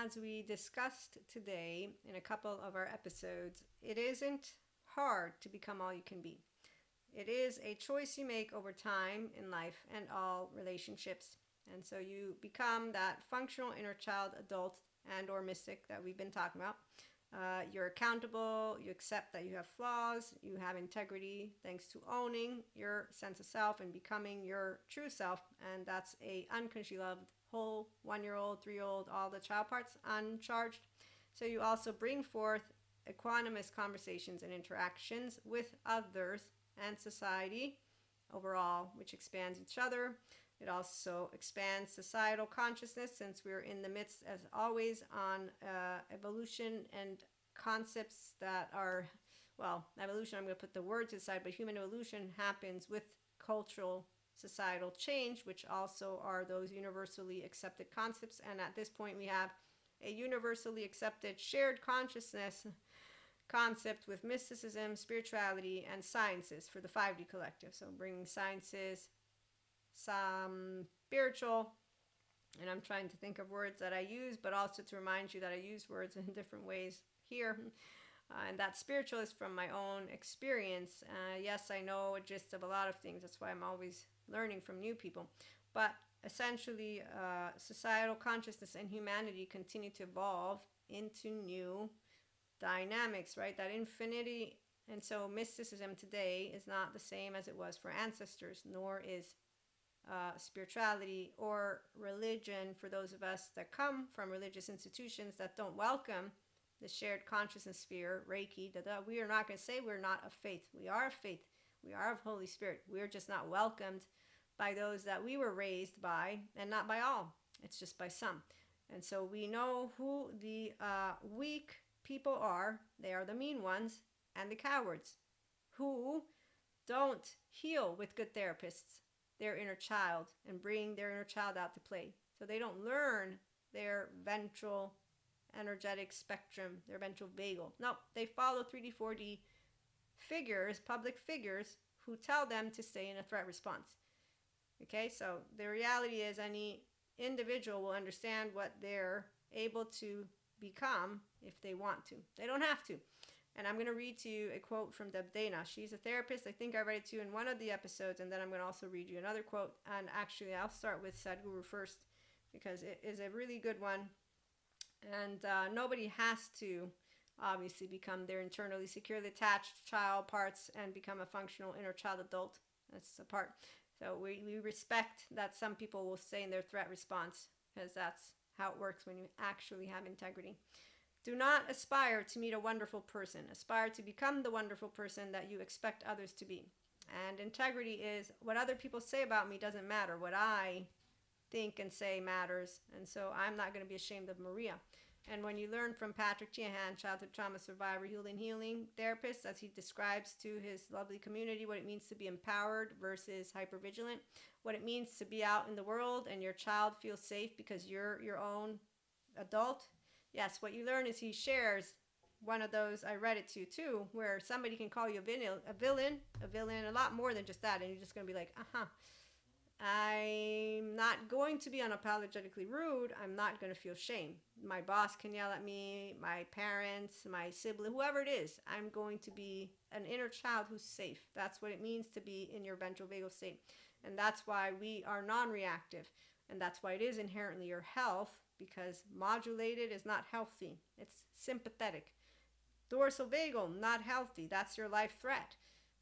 as we discussed today in a couple of our episodes, it isn't hard to become all you can be. It is a choice you make over time in life and all relationships. And so you become that functional inner child, adult, and or mystic that we've been talking about. You're accountable, you accept that you have flaws, you have integrity thanks to owning your sense of self and becoming your true self. And that's a unconditionally loved whole 1 year old, 3 year old, all the child parts uncharged. So you also bring forth equanimous conversations and interactions with others and society overall, which expands each other. It also expands societal consciousness, since we're in the midst, as always, on evolution and concepts that are, well, evolution, I'm going to put the word to the side, but human evolution happens with cultural societal change, which also are those universally accepted concepts. And at this point, we have a universally accepted shared consciousness concept with mysticism, spirituality, and sciences for the 5D collective. So bringing sciences, some spiritual, and I'm trying to think of words that I use, but also to remind you that I use words in different ways here. And that spiritual is from my own experience. Yes, I know a gist of a lot of things. That's why I'm always learning from new people. But essentially, societal consciousness and humanity continue to evolve into new dynamics, right? That infinity. And so mysticism today is not the same as it was for ancestors, nor is spirituality or religion for those of us that come from religious institutions that don't welcome the shared consciousness sphere, Reiki. We are not going to say we're not of faith. We are of faith. We are of Holy Spirit. We're just not welcomed by those that we were raised by, and not by all. It's just by some. And so we know who the weak people are. They are the mean ones and the cowards who don't heal with good therapists their inner child and bring their inner child out to play. So they don't learn their ventral energetic spectrum, their ventral vagal. No, they follow 3D, 4D figures, public figures, who tell them to stay in a threat response. Okay, so the reality is any individual will understand what they're able to become if they want to. They don't have to. And I'm going to read to you a quote from Deb Dana. She's a therapist. I think I read it to you in one of the episodes, and then I'm going to also read you another quote. And actually, I'll start with Sadhguru first, because it is a really good one. And nobody has to obviously become their internally securely attached child parts and become a functional inner child adult. That's a part. So we respect that some people will stay in their threat response, because that's how it works when you actually have integrity. Do not aspire to meet a wonderful person. Aspire to become the wonderful person that you expect others to be. And integrity is what other people say about me doesn't matter. What I think and say matters. And so I'm not going to be ashamed of Maria. And when you learn from Patrick Tiahan, childhood trauma survivor, healing therapist, as he describes to his lovely community what it means to be empowered versus hypervigilant, what it means to be out in the world and your child feels safe because you're your own adult. Yes, what you learn is he shares one of those, I read it to too, where somebody can call you a villain, a lot more than just that. And you're just going to be like, I'm not going to be unapologetically rude. I'm not going to feel shame. My boss can yell at me, my parents, my sibling, whoever it is. I'm going to be an inner child who's safe. That's what it means to be in your ventral vagal state. And that's why we are non-reactive. And that's why it is inherently your health, because modulated is not healthy. It's sympathetic. Dorsal vagal, not healthy. That's your life threat.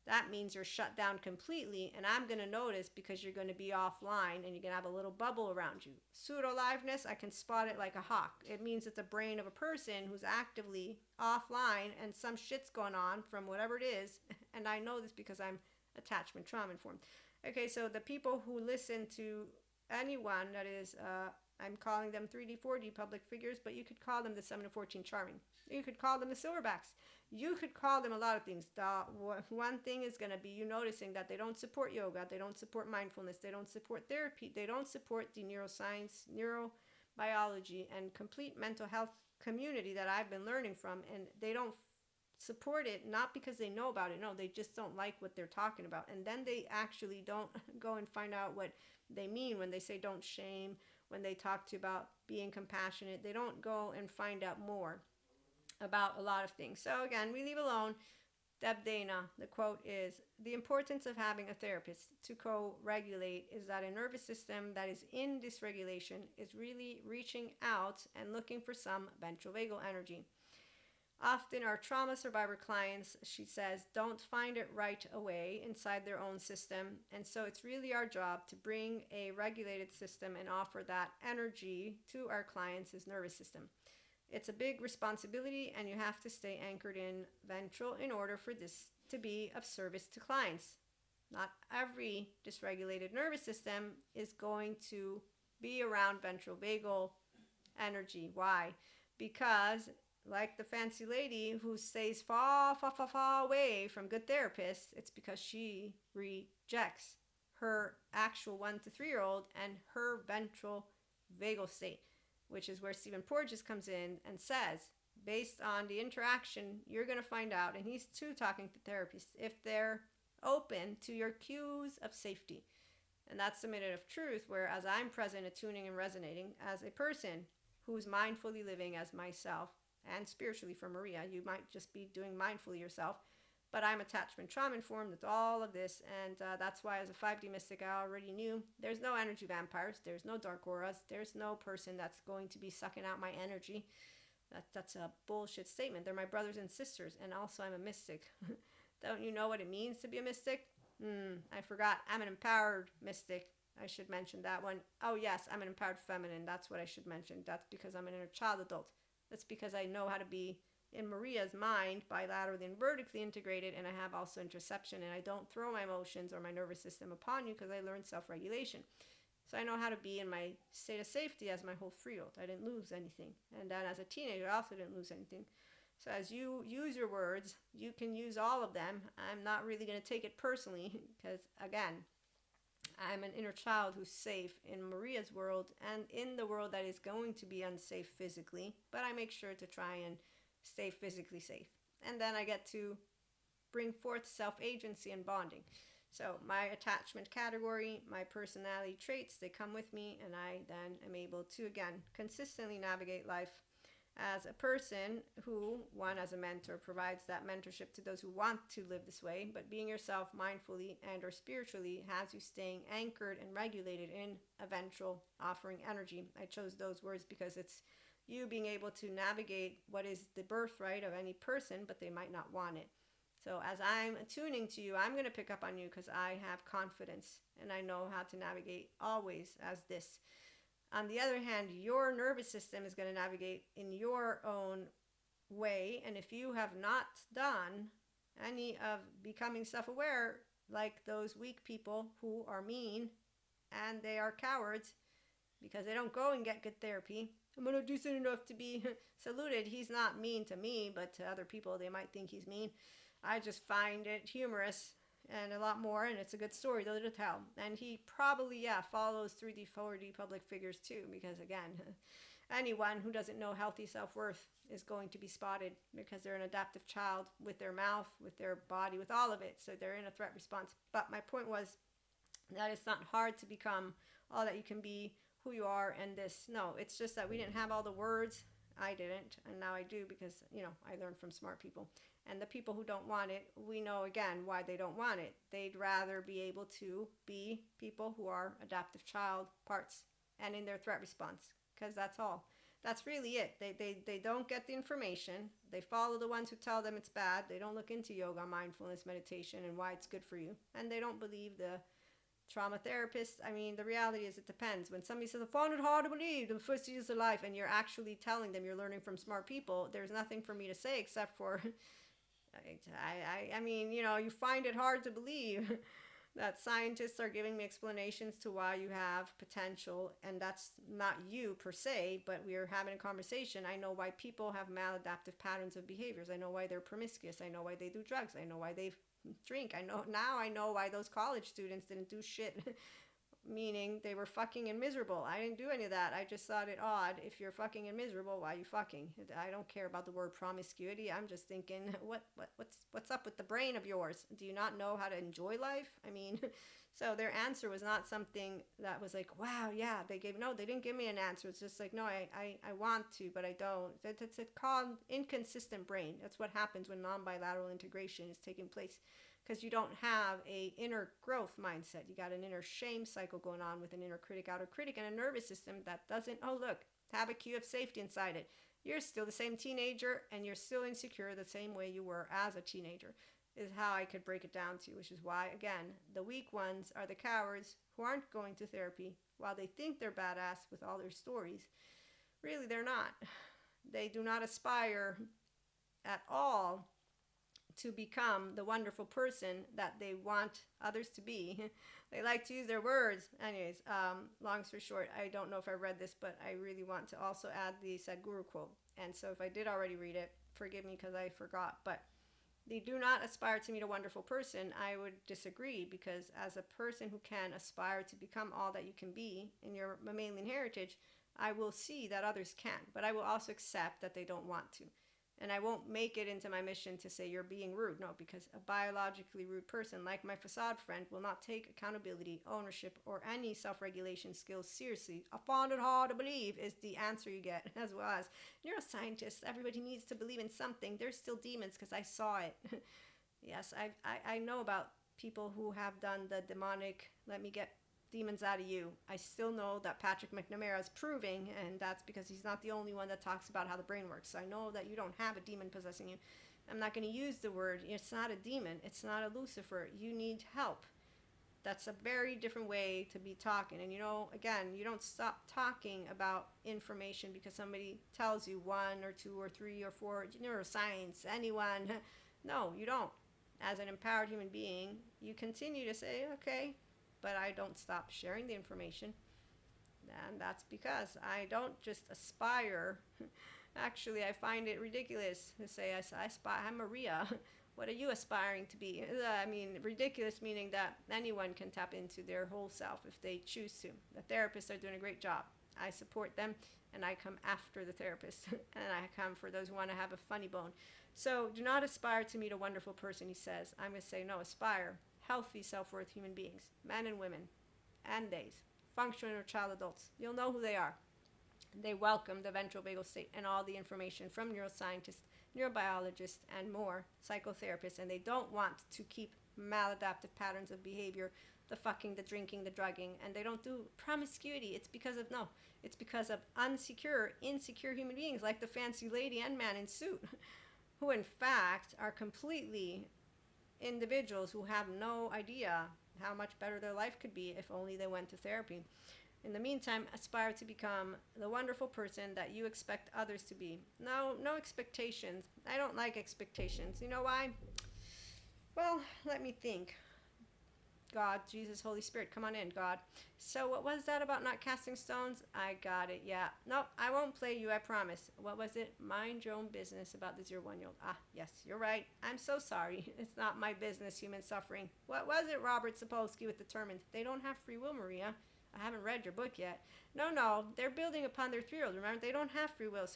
That means you're shut down completely, and I'm going to notice because you're going to be offline and you're going to have a little bubble around you. Pseudo-aliveness, I can spot it like a hawk. It means it's a brain of a person who's actively offline and some shit's going on from whatever it is, and I know this because I'm attachment trauma informed. Okay, so the people who listen to anyone that is, I'm calling them 3D, 4D public figures, but you could call them the 7 to 14 charming. You could call them the silverbacks. You could call them a lot of things. One thing is going to be you noticing that they don't support yoga, they don't support mindfulness, they don't support therapy, they don't support the neuroscience, neurobiology, and complete mental health community that I've been learning from, and they don't support it, not because they know about it. No, they just don't like what they're talking about. And then they actually don't go and find out what they mean when they say don't shame when they talk to you about being compassionate. They don't go and find out more about a lot of things. So again, we leave alone. Deb Dana, the quote is, the importance of having a therapist to co-regulate is that a nervous system that is in dysregulation is really reaching out and looking for some ventral vagal energy. Often our trauma survivor clients, she says, don't find it right away inside their own system. And so it's really our job to bring a regulated system and offer that energy to our clients' nervous system. It's a big responsibility, and you have to stay anchored in ventral in order for this to be of service to clients. Not every dysregulated nervous system is going to be around ventral vagal energy. Why? Because like the fancy lady who stays far, far, far, far away from good therapists, it's because she rejects her actual 1 to 3 year old and her ventral vagal state, which is where Stephen Porges comes in and says, based on the interaction, you're going to find out, and he's too talking to therapists, if they're open to your cues of safety. And that's the minute of truth, where as I'm present, attuning and resonating as a person who's mindfully living as myself, and spiritually for Maria, you might just be doing mindfully yourself, but I'm attachment trauma informed with all of this, and that's why as a 5D mystic I already knew there's no energy vampires, there's no dark auras, there's no person that's going to be sucking out my energy. That's a bullshit statement. They're my brothers and sisters, and also I'm a mystic. Don't you know what it means to be a mystic? I forgot. I'm an empowered mystic. I should mention that one. Oh yes, I'm an empowered feminine. That's what I should mention. That's because I'm an inner child adult. That's because I know how to be in Maria's mind bilaterally and vertically integrated, and I have also interoception, and I don't throw my emotions or my nervous system upon you because I learned self-regulation. So I know how to be in my state of safety as my whole 3-year-old. I didn't lose anything. And then as a teenager, I also didn't lose anything. So as you use your words, you can use all of them. I'm not really going to take it personally because, again, I'm an inner child who's safe in Maria's world and in the world that is going to be unsafe physically, but I make sure to try and stay physically safe. And then I get to bring forth self-agency and bonding. So my attachment category, my personality traits, they come with me, and I then am able to, again, consistently navigate life as a person who, one, as a mentor, provides that mentorship to those who want to live this way, but being yourself mindfully and or spiritually has you staying anchored and regulated in a ventral offering energy. I chose those words because it's you being able to navigate what is the birthright of any person, but they might not want it. So as I'm attuning to you, I'm going to pick up on you because I have confidence and I know how to navigate always as this. On the other hand, your nervous system is going to navigate in your own way. And if you have not done any of becoming self-aware, like those weak people who are mean and they are cowards because they don't go and get good therapy, I'm going to do decent enough to be saluted. He's not mean to me, but to other people, they might think he's mean. I just find it humorous and a lot more, and it's a good story to tell. And he probably, follows 3D, 4D public figures too, because again, anyone who doesn't know healthy self-worth is going to be spotted because they're an adaptive child with their mouth, with their body, with all of it. So they're in a threat response. But my point was that it's not hard to become all that you can be, who you are, and this. No, it's just that we didn't have all the words. I didn't, and now I do because, I learned from smart people. And the people who don't want it, we know again why they don't want it. They'd rather be able to be people who are adaptive child parts and in their threat response, because that's all. That's really it. They don't get the information. They follow the ones who tell them it's bad. They don't look into yoga, mindfulness, meditation, and why it's good for you. And they don't believe the trauma therapist. I mean, the reality is it depends. When somebody says, I found it hard to believe the first years of life, and you're actually telling them you're learning from smart people, there's nothing for me to say except for, I mean, you find it hard to believe that scientists are giving me explanations to why you have potential, and that's not you per se, but we're having a conversation. I know why people have maladaptive patterns of behaviors. I know why they're promiscuous. I know why they do drugs. I know why they drink. I know why those college students didn't do shit meaning they were fucking and miserable. I didn't do any of that. I just thought it odd. If you're fucking and miserable, why are you fucking? I don't care about the word promiscuity. I'm just thinking, what's up with the brain of yours? Do you not know how to enjoy life? I mean, so their answer was not something that was like, wow, yeah, they didn't give me an answer. It's just like, no, I want to, but I don't. It's called inconsistent brain. That's what happens when non-bilateral integration is taking place, because you don't have a inner growth mindset. You got an inner shame cycle going on with an inner critic, outer critic, and a nervous system that doesn't, oh look, have a cue of safety inside it. You're still the same teenager, and you're still insecure the same way you were as a teenager, is how I could break it down to you, which is why, again, the weak ones are the cowards who aren't going to therapy while they think they're badass with all their stories. Really, they're not. They do not aspire at all to become the wonderful person that they want others to be. They like to use their words. Anyways, long story short, I don't know if I read this, but I really want to also add the Sadhguru quote. And so if I did already read it, forgive me because I forgot. But they do not aspire to meet a wonderful person. I would disagree, because as a person who can aspire to become all that you can be in your mammalian heritage, I will see that others can, but I will also accept that they don't want to. And I won't make it into my mission to say you're being rude. No, because a biologically rude person, like my facade friend, will not take accountability, ownership, or any self-regulation skills seriously. I found it hard to believe is the answer you get, as well as neuroscientists. Everybody needs to believe in something. There's still demons because I saw it. Yes, I know about people who have done the demonic, let me get demons out of you. I still know that Patrick McNamara is proving, and that's because he's not the only one that talks about how the brain works. So I know that you don't have a demon possessing you. I'm not going to use the word, it's not a demon, it's not a Lucifer. You need help. That's a very different way to be talking. And again, you don't stop talking about information because somebody tells you 1 or 2 or 3 or 4 neuroscience, anyone. No, you don't. As an empowered human being, you continue to say, okay, but I don't stop sharing the information. And that's because I don't just aspire. Actually, I find it ridiculous to say I aspire. I'm Maria. What are you aspiring to be? I mean, ridiculous meaning that anyone can tap into their whole self if they choose to. The therapists are doing a great job. I support them, and I come after the therapist. And I come for those who want to have a funny bone. So do not aspire to meet a wonderful person, he says. I'm going to say no, aspire. Healthy, self-worth human beings, men and women, and days, functional or child adults. You'll know who they are. They welcome the ventral vagal state and all the information from neuroscientists, neurobiologists, and more psychotherapists, and they don't want to keep maladaptive patterns of behavior, the fucking, the drinking, the drugging, and they don't do promiscuity. It's because of insecure human beings like the fancy lady and man in suit, who in fact are completely individuals who have no idea how much better their life could be if only they went to therapy. In the meantime, aspire to become the wonderful person that you expect others to be. No expectations. I don't like expectations. You know why? Well, let me think. God, Jesus, Holy Spirit, come on in, God. So what was that about not casting stones? I got it, yeah. Nope, I won't play you, I promise. What was it? Mind your own business about the 0-1-year-old. Ah, yes, you're right. I'm so sorry. It's not my business, human suffering. What was it, Robert Sapolsky with Determined? They don't have free will, Maria. I haven't read your book yet. No, they're building upon their 3-year-old. Remember, they don't have free will.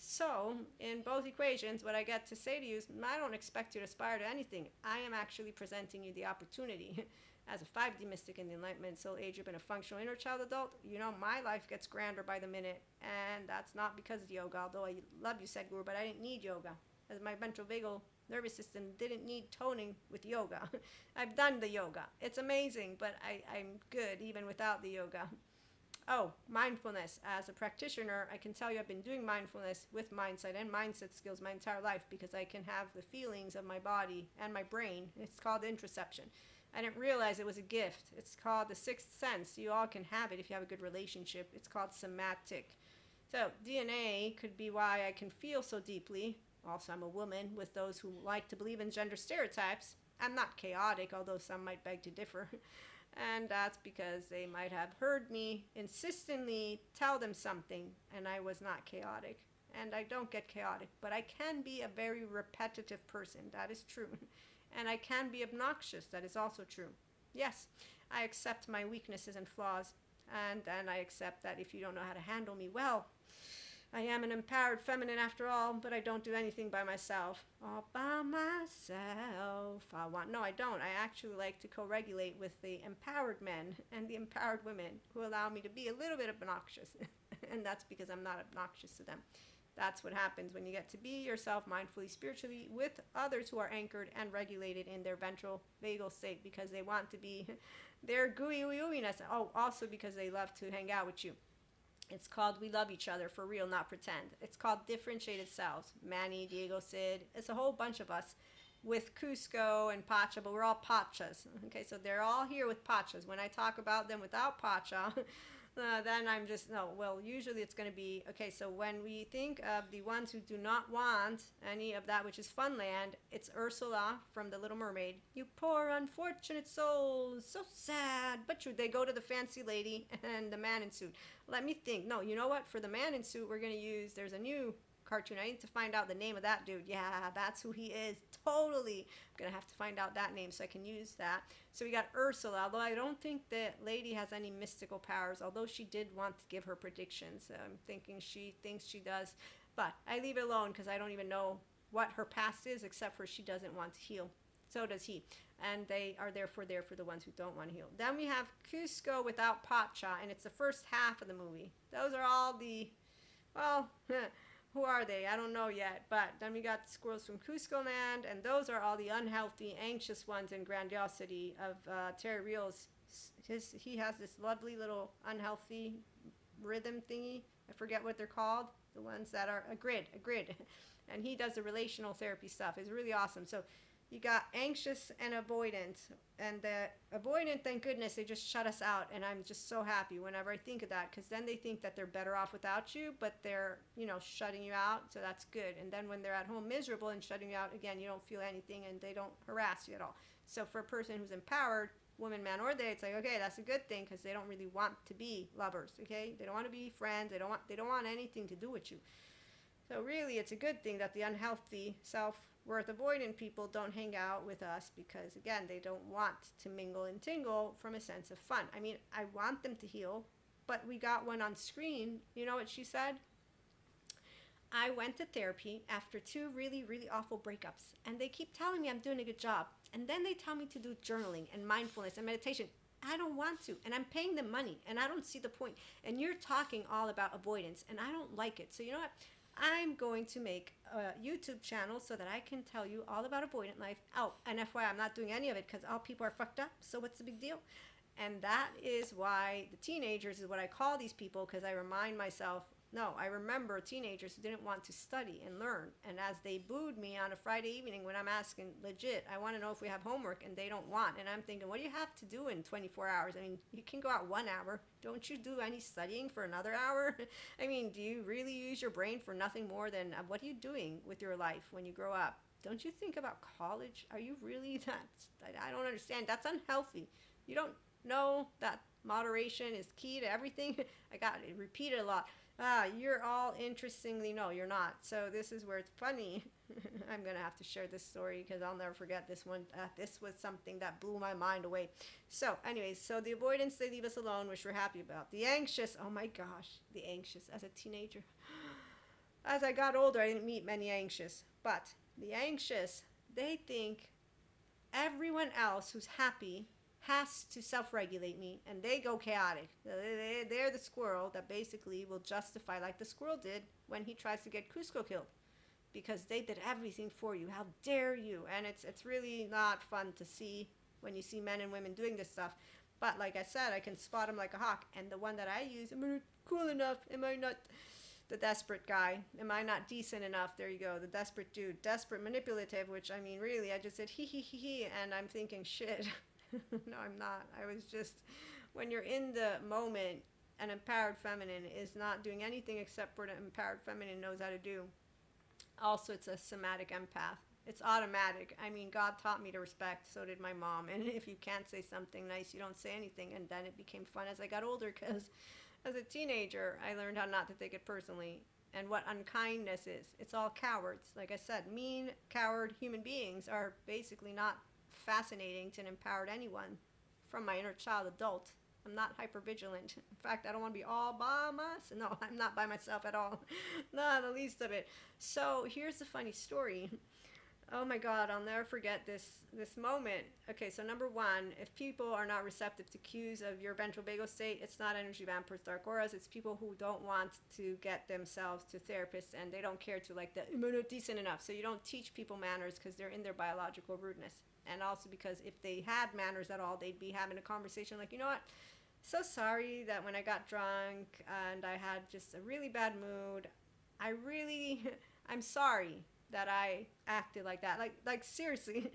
So, in both equations, what I get to say to you is, I don't expect you to aspire to anything. I am actually presenting you the opportunity. As a 5D mystic in the Enlightenment Soul Age Group and a functional inner child adult, my life gets grander by the minute. And that's not because of yoga, although I love you, Sadhguru, but I didn't need yoga. As my ventral vagal nervous system didn't need toning with yoga. I've done the yoga. It's amazing, but I'm good even without the yoga. Oh, mindfulness. As a practitioner, I can tell you I've been doing mindfulness with mindset and mindset skills my entire life because I can have the feelings of my body and my brain. It's called introception. I didn't realize it was a gift. It's called the sixth sense. You all can have it if you have a good relationship. It's called somatic. So DNA could be why I can feel so deeply. Also, I'm a woman with those who like to believe in gender stereotypes. I'm not chaotic, although some might beg to differ. And that's because they might have heard me insistently tell them something, and I was not chaotic. And I don't get chaotic, but I can be a very repetitive person. That is true. And I can be obnoxious. That is also true. Yes, I accept my weaknesses and flaws. And then I accept that if you don't know how to handle me well, I am an empowered feminine after all, but I don't do anything by myself. All by myself. No, I don't. I actually like to co-regulate with the empowered men and the empowered women who allow me to be a little bit obnoxious. And that's because I'm not obnoxious to them. That's what happens when you get to be yourself mindfully, spiritually, with others who are anchored and regulated in their ventral vagal state because they want to be their gooey ooey-ooiness. Oh, also because they love to hang out with you. It's called We Love Each Other for real, not pretend. It's called Differentiated Selves. Manny, Diego, Sid. It's a whole bunch of us with Cusco and Pacha, but we're all Pachas. Okay, so they're all here with Pachas. When I talk about them without Pacha, then I'm just, no, well, usually it's going to be, okay, so when we think of the ones who do not want any of that which is Funland, it's Ursula from The Little Mermaid. You poor unfortunate souls, so sad. But true, they go to the fancy lady and the man in suit. Let me think. No, you know what? For the man in suit, we're going to use, there's a new cartoon. I need to find out the name of that dude. Yeah, that's who he is. Totally. I'm going to have to find out that name so I can use that. So we got Ursula, although I don't think that lady has any mystical powers, although she did want to give her predictions. I'm thinking she thinks she does. But I leave it alone because I don't even know what her past is except for she doesn't want to heal. So does he. And they are therefore there for the ones who don't want to heal. Then we have Cusco without Pacha, and it's the first half of the movie. Those are all the, well, who are they? I don't know yet. But then we got the squirrels from Cusco Land, and those are all the unhealthy, anxious ones in Grandiosity of Terry Reals. He has this lovely little unhealthy rhythm thingy. I forget what they're called. The ones that are a grid. And he does the relational therapy stuff. It's really awesome. So you got anxious and avoidant. And the avoidant, thank goodness, they just shut us out. And I'm just so happy whenever I think of that, because then they think that they're better off without you, but they're, shutting you out. So that's good. And then when they're at home miserable and shutting you out, again, you don't feel anything and they don't harass you at all. So for a person who's empowered, woman, man, or they, it's like, okay, that's a good thing because they don't really want to be lovers, okay? They don't want to be friends. They don't want anything to do with you. So really, it's a good thing that the unhealthy, self-worth avoidant people don't hang out with us because, again, they don't want to mingle and tingle from a sense of fun. I mean, I want them to heal, but we got one on screen. You know what she said? I went to therapy after 2 really, really awful breakups, and they keep telling me I'm doing a good job. And then they tell me to do journaling and mindfulness and meditation. I don't want to, and I'm paying them money, and I don't see the point. And you're talking all about avoidance, and I don't like it. So you know what? I'm going to make a YouTube channel so that I can tell you all about avoidant life. Oh, and FYI, I'm not doing any of it because all people are fucked up, so what's the big deal? And that is why the teenagers is what I call these people, because I remind myself, no, I remember teenagers who didn't want to study and learn. And as they booed me on a Friday evening when I'm asking legit, I want to know if we have homework, and they don't want. And I'm thinking, what do you have to do in 24 hours? I mean, you can go out 1 hour. Don't you do any studying for another hour? I mean, do you really use your brain for nothing more than what are you doing with your life when you grow up? Don't you think about college? Are you really that? I don't understand. That's unhealthy. You don't know that moderation is key to everything? I got it repeated a lot. You're all interestingly, no, you're not. So this is where it's funny. I'm going to have to share this story because I'll never forget this one. This was something that blew my mind away. So anyways, so the avoidance, they leave us alone, which we're happy about. The anxious, oh my gosh, the anxious as a teenager. As I got older, I didn't meet many anxious. But the anxious, they think everyone else who's happy has to self-regulate me, and they go chaotic. They're the squirrel that basically will justify, like the squirrel did when he tries to get Cusco killed, because they did everything for you. How dare you? And it's really not fun to see when you see men and women doing this stuff. But like I said, I can spot them like a hawk. And the one that I use, am I not cool enough? Am I not the desperate guy? Am I not decent enough? There you go, the desperate dude. Desperate manipulative, which I mean, really, I just said he, and I'm thinking, shit. No, I'm not. I was just, when you're in the moment, an empowered feminine is not doing anything except what an empowered feminine knows how to do. Also, it's a somatic empath. It's automatic. I mean, God taught me to respect, so did my mom. And if you can't say something nice, you don't say anything. And then it became fun as I got older, because as a teenager, I learned how not to take it personally and what unkindness is. It's all cowards. Like I said, mean, coward human beings are basically not fascinating to an empowered anyone from my inner child adult. I'm not hyper vigilant. In fact, I don't want to be all by myself. No, I'm not by myself at all. Not the least of it. So here's the funny story. Oh my God, I'll never forget this moment. Okay, so number one, if people are not receptive to cues of your ventral vagal state, it's not energy vampires, dark auras. It's people who don't want to get themselves to therapists, and they don't care to like the I'm not decent enough. So you don't teach people manners because they're in their biological rudeness, and also because if they had manners at all, they'd be having a conversation like, you know what? So sorry that when I got drunk and I had just a really bad mood, I really, I'm sorry that I acted like that. Like seriously,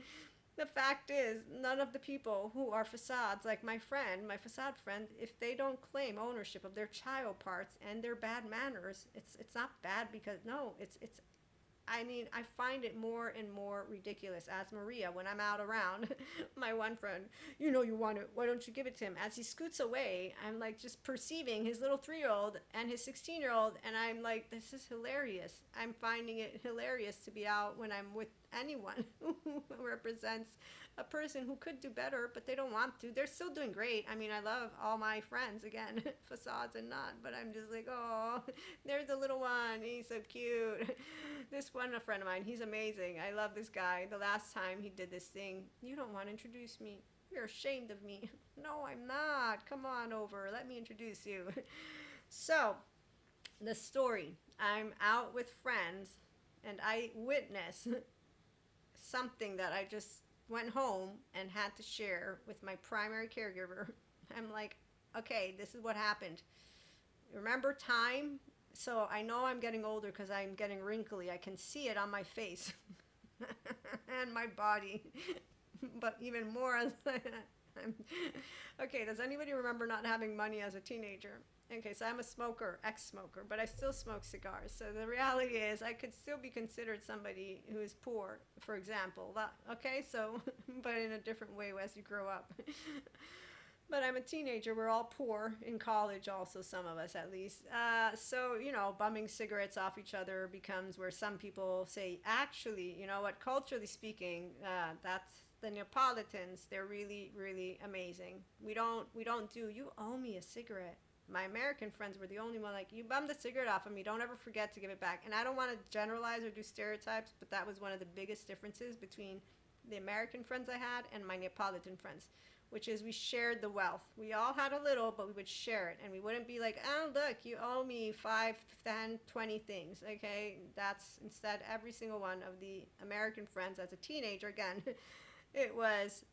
the fact is, none of the people who are facades, like my friend, my facade friend, if they don't claim ownership of their child parts and their bad manners, it's not bad because no, it's I mean, I find it more and more ridiculous as Maria when I'm out around my one friend. You know you want it. Why don't you give it to him? As he scoots away, I'm like just perceiving his little 3-year-old and his 16-year-old, and I'm like, this is hilarious. I'm finding it hilarious to be out when I'm with anyone who represents a person who could do better, but they don't want to. They're still doing great. I mean, I love all my friends, again, facades and not, but I'm just like, oh, there's the little one. He's so cute. This one, a friend of mine, he's amazing. I love this guy. The last time he did this thing, you don't want to introduce me. You're ashamed of me. No, I'm not. Come on over. Let me introduce you. So, the story. I'm out with friends and I witness something that I just went home and had to share with my primary caregiver. I'm like, okay, this is what happened. Remember time? So I know I'm getting older because I'm getting wrinkly. I can see it on my face and my body, but even more as I'm. Okay, does anybody remember not having money as a teenager? Okay, so I'm a smoker, ex-smoker, but I still smoke cigars. So the reality is I could still be considered somebody who is poor, for example. Okay, so, but in a different way as you grow up. But I'm a teenager. We're all poor in college also, some of us at least. So, you know, bumming cigarettes off each other becomes where some people say, actually, you know what, culturally speaking, that's the Neapolitans. They're really, really amazing. We don't do, you owe me a cigarette. My American friends were the only one like, you bummed the cigarette off of me, don't ever forget to give it back. And I don't want to generalize or do stereotypes, but that was one of the biggest differences between the American friends I had and my Neapolitan friends, which is we shared the wealth. We all had a little, but we would share it. And we wouldn't be like, oh, look, you owe me 5, 10, 20 things, okay? That's instead every single one of the American friends as a teenager, again, it was,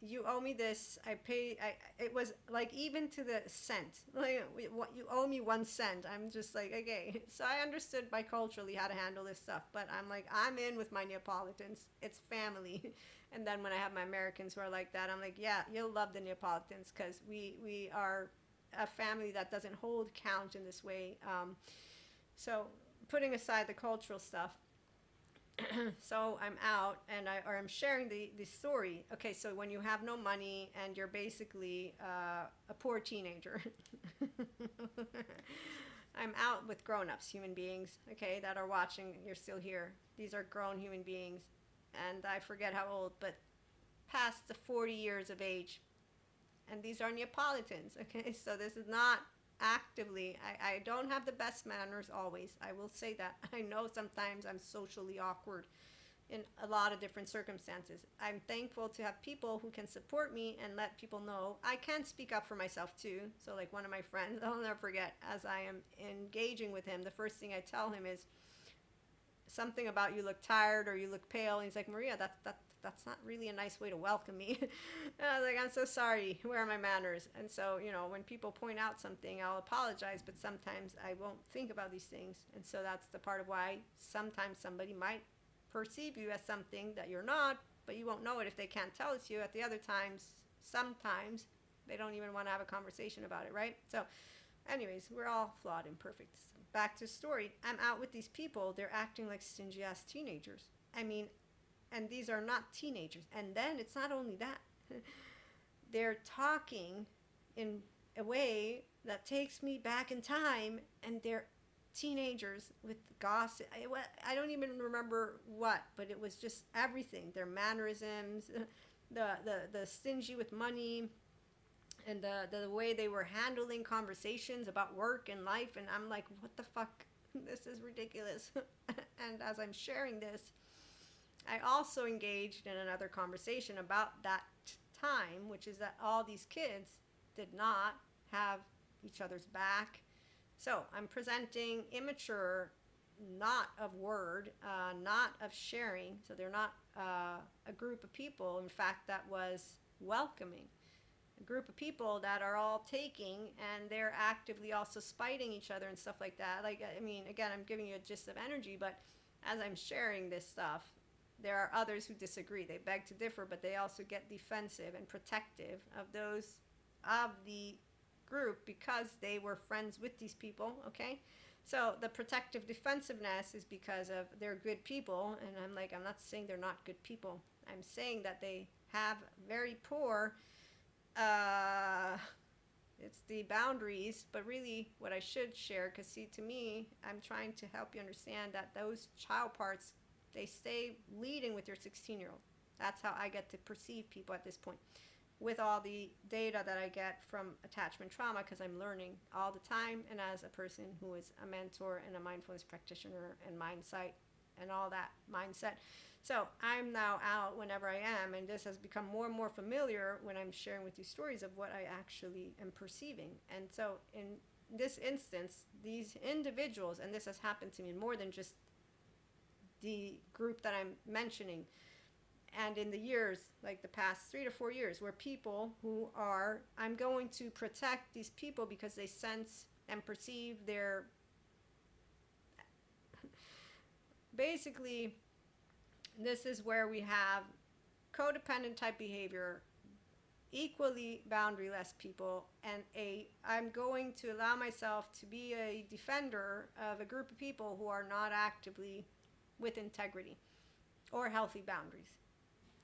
you owe me this, it was like even to the cent, like what you owe me 1 cent. I'm just like, okay. So I understood biculturally how to handle this stuff, but I'm like, I'm in with my Neapolitans. It's family. And then when I have my Americans who are like that, I'm like, yeah, you'll love the Neapolitans because we are a family that doesn't hold count in this way. So putting aside the cultural stuff, so I'm out and I'm sharing the story. Okay, so when you have no money and you're basically a poor teenager, I'm out with grown-ups, human beings, okay, that are watching. You're still here. These are grown human beings, and I forget how old, but past the 40 years of age. And these are Neapolitans, okay? So this is not actively, I don't have the best manners always. I will say that. I know sometimes I'm socially awkward in a lot of different circumstances. I'm thankful to have people who can support me and let people know I can speak up for myself too. So like one of my friends, I'll never forget, as I am engaging with him, the first thing I tell him is something about you look tired or you look pale. And he's like, Maria, that's not really a nice way to welcome me. And I was like, I'm so sorry. Where are my manners? And so, you know, when people point out something, I'll apologize, but sometimes I won't think about these things. And so that's the part of why sometimes somebody might perceive you as something that you're not, but you won't know it if they can't tell it to you. At the other times, sometimes they don't even want to have a conversation about it, right? So anyways, we're all flawed and imperfect. So back to the story. I'm out with these people. They're acting like stingy ass teenagers. I mean, and these are not teenagers. And then it's not only that. They're talking in a way that takes me back in time, and they're teenagers with gossip. I don't even remember what, but it was just everything. Their mannerisms, the stingy with money, and the way they were handling conversations about work and life. And I'm like, what the fuck? This is ridiculous. And as I'm sharing this, I also engaged in another conversation about that time, which is that all these kids did not have each other's back. So I'm presenting immature, not of word, not of sharing. So they're not a group of people, in fact, that was welcoming. A group of people that are all taking, and they're actively also spiting each other and stuff like that. Like, I mean, again, I'm giving you a gist of energy, but as I'm sharing this stuff, there are others who disagree. They beg to differ, but they also get defensive and protective of those of the group because they were friends with these people, okay? So the protective defensiveness is because of they're good people, and I'm like, I'm not saying they're not good people. I'm saying that they have very poor, it's the boundaries, but really what I should share, because see, to me, I'm trying to help you understand that those child parts, they stay leading with your 16-year-old. That's how I get to perceive people at this point, with all the data that I get from attachment trauma, because I'm learning all the time, and as a person who is a mentor and a mindfulness practitioner and mindset and all that mindset. So I'm now out whenever I am, and this has become more and more familiar when I'm sharing with you stories of what I actually am perceiving. And so in this instance, these individuals, and this has happened to me more than just the group that I'm mentioning, and in the years, like the past 3 to 4 years, where people who are, I'm going to protect these people because they sense and perceive their, basically, this is where we have codependent type behavior, equally boundaryless people, and I'm going to allow myself to be a defender of a group of people who are not actively with integrity or healthy boundaries.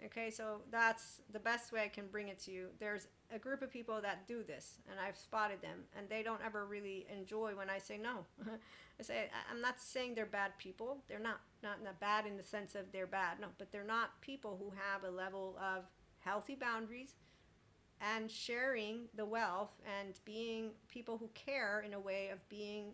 Okay, so that's the best way I can bring it to you. There's a group of people that do this, and I've spotted them, and they don't ever really enjoy when I say no. I say, I'm not saying they're bad people. They're not bad in the sense of they're bad, no, but they're not people who have a level of healthy boundaries and sharing the wealth and being people who care in a way of being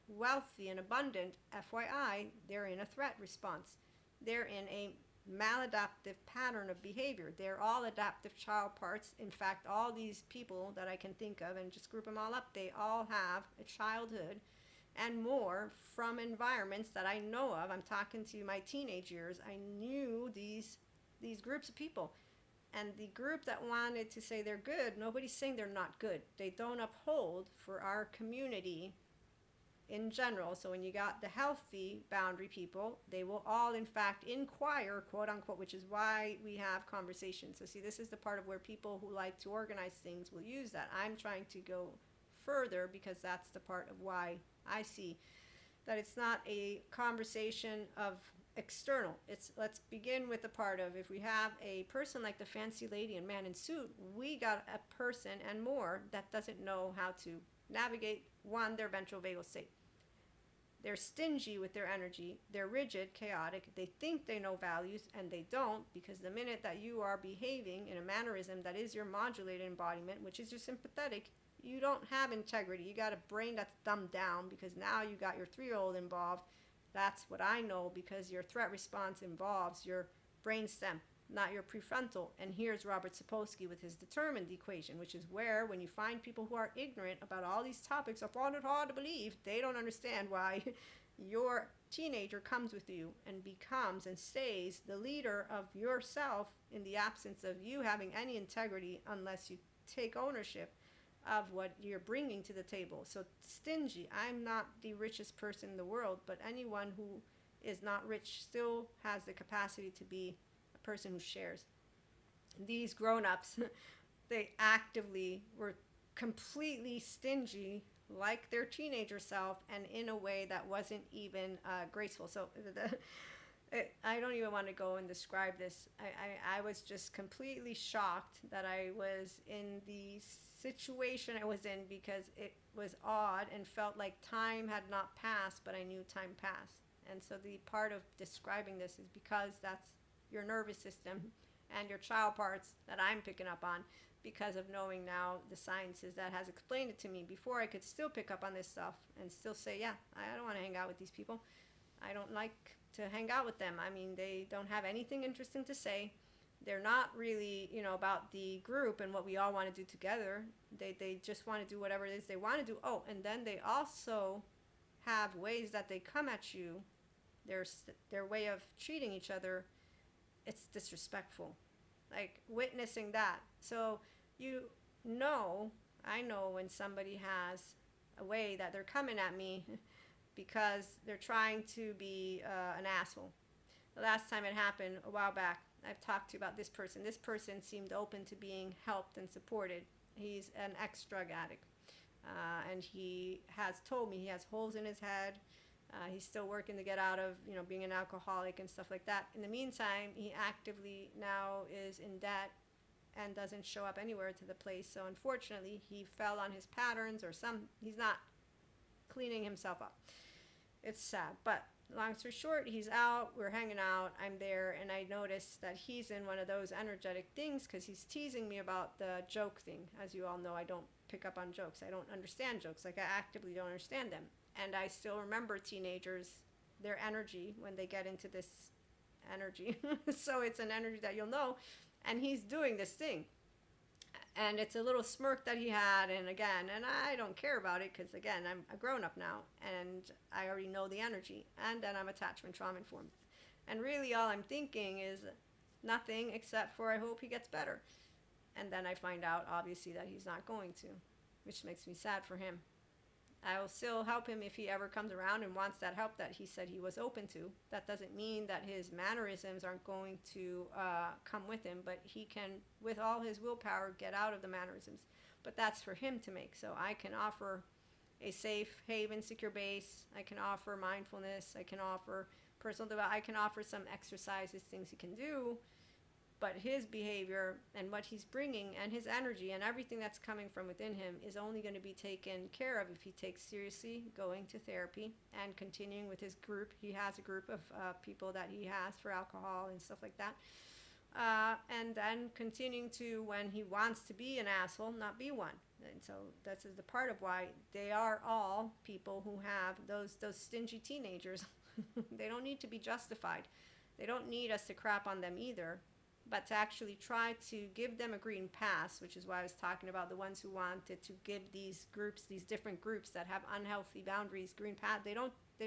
wealthy and abundant. FYI, they're in a threat response. They're in a maladaptive pattern of behavior. They're all adaptive child parts. In fact, all these people that I can think of, and just group them all up, they all have a childhood and more from environments that I know of. I'm talking to my teenage years. I knew these groups of people. And the group that wanted to say they're good, nobody's saying they're not good. They don't uphold for our community in general. So when you got the healthy boundary people, they will all in fact inquire, quote unquote, which is why we have conversations. So see, this is the part of where people who like to organize things will use that. I'm trying to go further because that's the part of why I see that it's not a conversation of external. It's, let's begin with the part of, if we have a person like the fancy lady and man in suit, we got a person and more that doesn't know how to navigate, one, their ventral vagal state. They're stingy with their energy. They're rigid, chaotic. They think they know values, and they don't, because the minute that you are behaving in a mannerism that is your modulated embodiment, which is your sympathetic, you don't have integrity. You got a brain that's dumbed down because now you got your 3-year-old involved. That's what I know, because your threat response involves your brainstem, not your prefrontal. And here's Robert Sapolsky with his determined equation, which is where, when you find people who are ignorant about all these topics, I find it hard to believe, they don't understand why your teenager comes with you and becomes and stays the leader of yourself in the absence of you having any integrity, unless you take ownership of what you're bringing to the table. So stingy, I'm not the richest person in the world, but anyone who is not rich still has the capacity to be person who shares. These grown-ups, they actively were completely stingy like their teenager self, and in a way that wasn't even graceful. So I don't even want to go and describe this. I was just completely shocked that I was in the situation I was in, because it was odd and felt like time had not passed, but I knew time passed. And so the part of describing this is because that's your nervous system and your child parts that I'm picking up on because of knowing now the sciences that has explained it to me. Before, I could still pick up on this stuff and still say, yeah, I don't want to hang out with these people. I don't like to hang out with them. I mean, they don't have anything interesting to say. They're not really, about the group and what we all want to do together. They just want to do whatever it is they want to do. Oh, and then they also have ways that they come at you. Their way of treating each other, it's disrespectful. Like witnessing that. So you know, I know when somebody has a way that they're coming at me because they're trying to be an asshole. The last time it happened a while back, I've talked to you about this person. This person seemed open to being helped and supported. He's an ex-drug addict. And he has told me he has holes in his head. He's still working to get out of, being an alcoholic and stuff like that. In the meantime, he actively now is in debt and doesn't show up anywhere to the place. So unfortunately, he fell on his patterns he's not cleaning himself up. It's sad, but long story short, he's out, we're hanging out, I'm there, and I noticed that he's in one of those energetic things because he's teasing me about the joke thing. As you all know, I don't pick up on jokes. I don't understand jokes. Like, I actively don't understand them. And I still remember teenagers, their energy when they get into this energy. So it's an energy that you'll know. And he's doing this thing. And it's a little smirk that he had, and I don't care about it because, again, I'm a grown-up now, and I already know the energy, and then I'm attachment trauma informed. And really all I'm thinking is nothing except for I hope he gets better. And then I find out, obviously, that he's not going to, which makes me sad for him. I will still help him if he ever comes around and wants that help that he said he was open to. That doesn't mean that his mannerisms aren't going to come with him, but he can, with all his willpower, get out of the mannerisms. But that's for him to make. So I can offer a safe haven, secure base. I can offer mindfulness. I can offer personal development. I can offer some exercises, things he can do. But his behavior and what he's bringing and his energy and everything that's coming from within him is only going to be taken care of if he takes seriously going to therapy and continuing with his group. He has a group of people that he has for alcohol and stuff like that. And then continuing to, when he wants to be an asshole, not be one. And so this is the part of why they are all people who have those stingy teenagers. They don't need to be justified. They don't need us to crap on them either, but to actually try to give them a green pass, which is why I was talking about the ones who wanted to give these groups, these different groups that have unhealthy boundaries, green pass. They're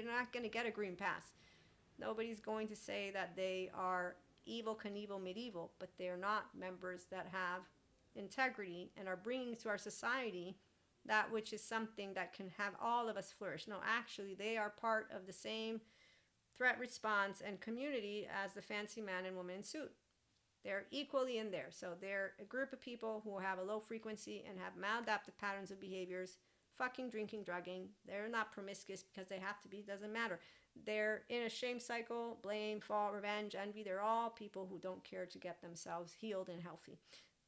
not going to get a green pass. Nobody's going to say that they are evil, Knievel, medieval, but they're not members that have integrity and are bringing to our society that which is something that can have all of us flourish. No, actually, they are part of the same threat response and community as the fancy man and woman in suit. They're equally in there. So they're a group of people who have a low frequency and have maladaptive patterns of behaviors, fucking, drinking, drugging. They're not promiscuous because they have to be. Doesn't matter. They're in a shame cycle, blame, fault, revenge, envy. They're all people who don't care to get themselves healed and healthy.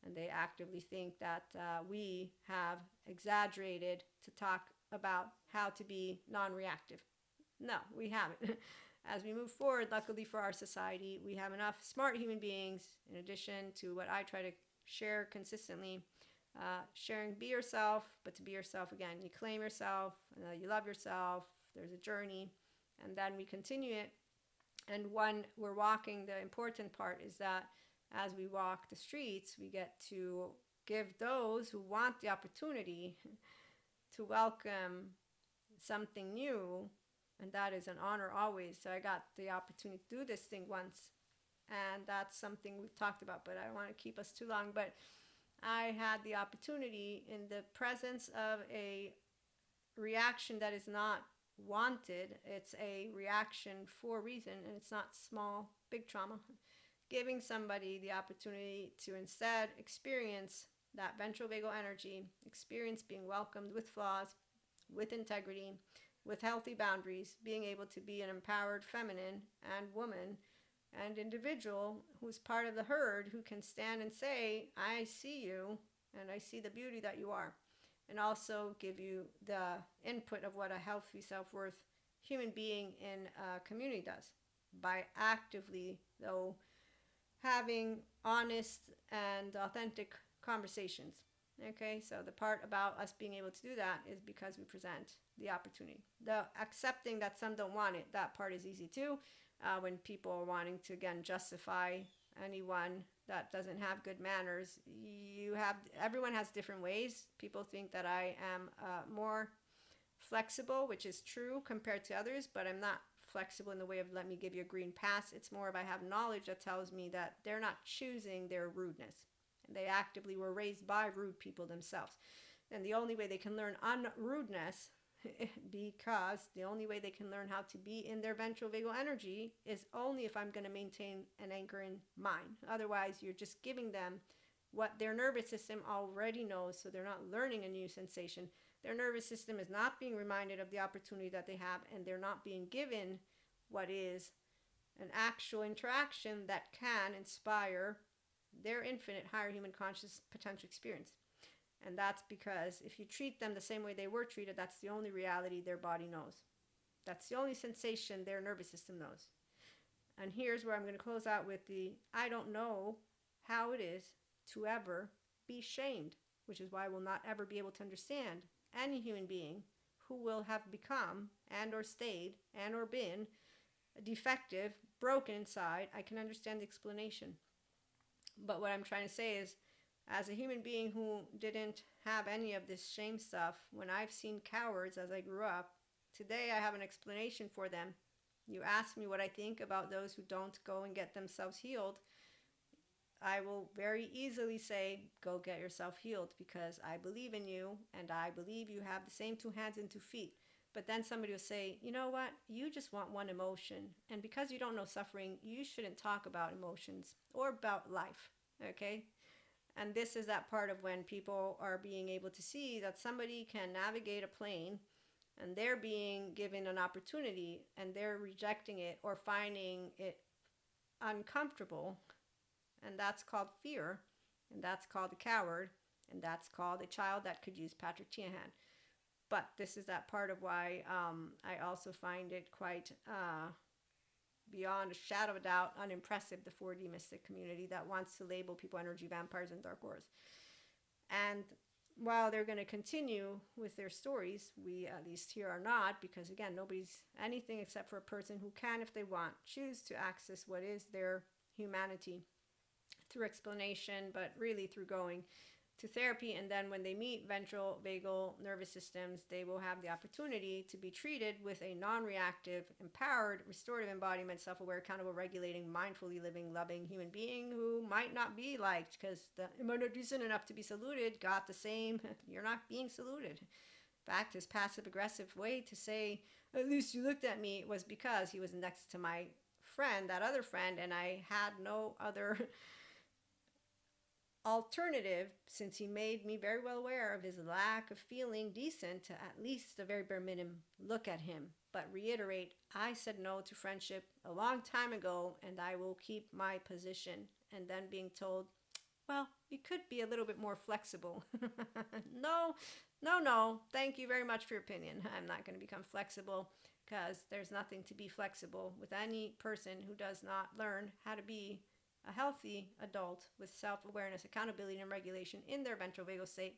And they actively think that we have exaggerated to talk about how to be non-reactive. No, we haven't. As we move forward, luckily for our society, we have enough smart human beings, in addition to what I try to share consistently. Sharing, be yourself, but to be yourself again. You claim yourself, you love yourself, there's a journey, and then we continue it. And when we're walking, the important part is that as we walk the streets, we get to give those who want the opportunity to welcome something new. And that is an honor always. So I got the opportunity to do this thing once. And that's something we've talked about, but I don't want to keep us too long. But I had the opportunity in the presence of a reaction that is not wanted. It's a reaction for a reason, and it's not small, big trauma. Giving somebody the opportunity to instead experience that ventral vagal energy, experience being welcomed with flaws, with integrity, with healthy boundaries, being able to be an empowered feminine and woman and individual who's part of the herd, who can stand and say, I see you and I see the beauty that you are. And also give you the input of what a healthy self-worth human being in a community does by actively, though, having honest and authentic conversations. Okay, so the part about us being able to do that is because we present the opportunity. The accepting that some don't want it, that part is easy too. When people are wanting to, again, justify anyone that doesn't have good manners, everyone has different ways. People think that I am more flexible, which is true compared to others, but I'm not flexible in the way of let me give you a green pass. It's more of I have knowledge that tells me that they're not choosing their rudeness. They actively were raised by rude people themselves. And the only way they can learn unrudeness, because the only way they can learn how to be in their ventral vagal energy is only if I'm going to maintain an anchor in mine. Otherwise, you're just giving them what their nervous system already knows, so they're not learning a new sensation. Their nervous system is not being reminded of the opportunity that they have, and they're not being given what is an actual interaction that can inspire their infinite higher human conscious potential experience. And that's because if you treat them the same way they were treated, that's the only reality their body knows. That's the only sensation their nervous system knows. And here's where I'm going to close out with the I don't know how it is to ever be shamed, which is why I will not ever be able to understand any human being who will have become and or stayed and or been defective, broken inside. I can understand the explanation. But what I'm trying to say is, as a human being who didn't have any of this shame stuff, when I've seen cowards as I grew up, today I have an explanation for them. You ask me what I think about those who don't go and get themselves healed. I will very easily say, go get yourself healed, because I believe in you and I believe you have the same 2 hands and 2 feet. But then somebody will say, you know what, you just want one emotion. And because you don't know suffering, you shouldn't talk about emotions or about life, okay? And this is that part of when people are being able to see that somebody can navigate a plane and they're being given an opportunity and they're rejecting it or finding it uncomfortable. And that's called fear, and that's called a coward, and that's called a child that could use Patrick Tiahan. But this is that part of why I also find it quite beyond a shadow of a doubt unimpressive, the 4D mystic community that wants to label people energy vampires and dark auras. And while they're going to continue with their stories, we at least here are not, because again, nobody's anything except for a person who can, if they want, choose to access what is their humanity through explanation, but really through going to therapy. And then when they meet ventral vagal nervous systems, they will have the opportunity to be treated with a non-reactive, empowered, restorative embodiment, self-aware, accountable, regulating, mindfully living, loving human being who might not be liked because am I not decent enough to be saluted got the same, you're not being saluted. In fact, his passive-aggressive way to say, at least you looked at me, was because he was next to my friend, that other friend, and I had no other alternative, since he made me very well aware of his lack of feeling decent, to at least the very bare minimum look at him. But reiterate, I said no to friendship a long time ago, and I will keep my position. And then being told, well, you could be a little bit more flexible. No, thank you very much for your opinion. I'm not going to become flexible, because there's nothing to be flexible with any person who does not learn how to be a healthy adult with self-awareness, accountability, and regulation in their ventral vagal state.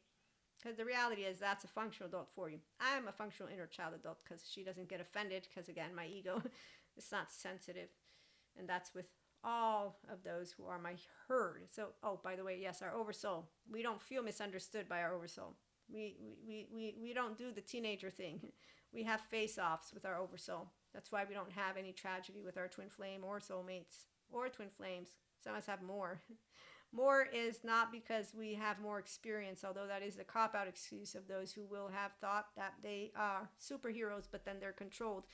Because the reality is that's a functional adult for you. I'm a functional inner child adult, because she doesn't get offended, because again, my ego is not sensitive. And that's with all of those who are my herd. So, oh, by the way, yes, our oversoul. We don't feel misunderstood by our oversoul. We don't do the teenager thing. We have face-offs with our oversoul. That's why we don't have any tragedy with our twin flame or soulmates or twin flames. Some of us have more. More is not because we have more experience, although that is the cop-out excuse of those who will have thought that they are superheroes, but then they're controlled.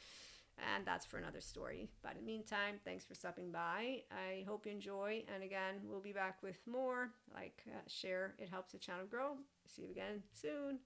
And that's for another story. But in the meantime, thanks for stopping by. I hope you enjoy. And again, we'll be back with more. Share. It helps the channel grow. See you again soon.